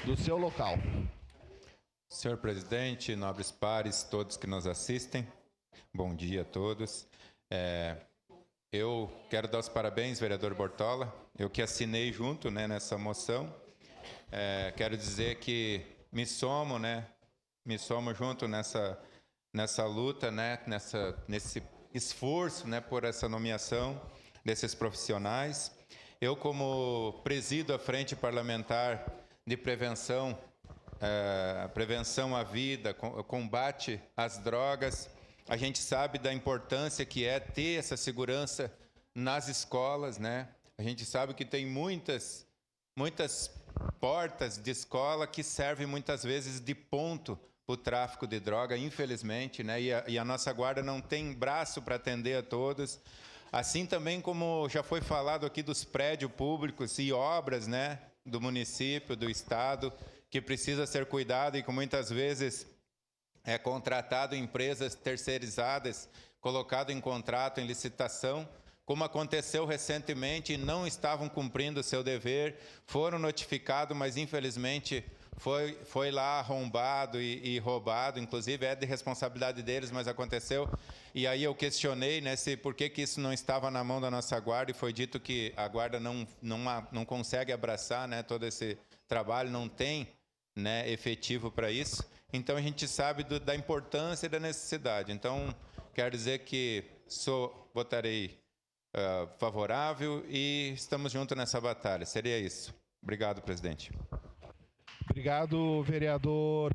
do seu local. Senhor presidente, nobres pares, todos que nos assistem, bom dia a todos. Eu quero dar os parabéns, vereador Bortola, eu que assinei junto, né, nessa moção. Quero dizer que me somo junto nessa luta, né, nesse esforço, né, por essa nomeação desses profissionais. Eu, como presido a Frente Parlamentar de Prevenção à vida, combate às drogas, a gente sabe da importância que é ter essa segurança nas escolas, né? A gente sabe que tem muitas portas de escola que servem muitas vezes de ponto para o tráfico de droga, infelizmente, né? E a nossa guarda não tem braço para atender a todos. Assim também como já foi falado aqui dos prédios públicos e obras, né, do município, do estado, que precisa ser cuidado e que muitas vezes é contratado em empresas terceirizadas, colocado em contrato, em licitação, como aconteceu recentemente, e não estavam cumprindo o seu dever, foram notificados, mas infelizmente foi lá arrombado e roubado, inclusive é de responsabilidade deles, mas aconteceu. E aí eu questionei, né, por que isso não estava na mão da nossa guarda, e foi dito que a guarda não consegue abraçar, né, todo esse trabalho, não tem, né, efetivo para isso. Então a gente sabe da importância e da necessidade. Então quero dizer que votarei favorável e estamos juntos nessa batalha. Seria isso. Obrigado, presidente. Obrigado, vereador.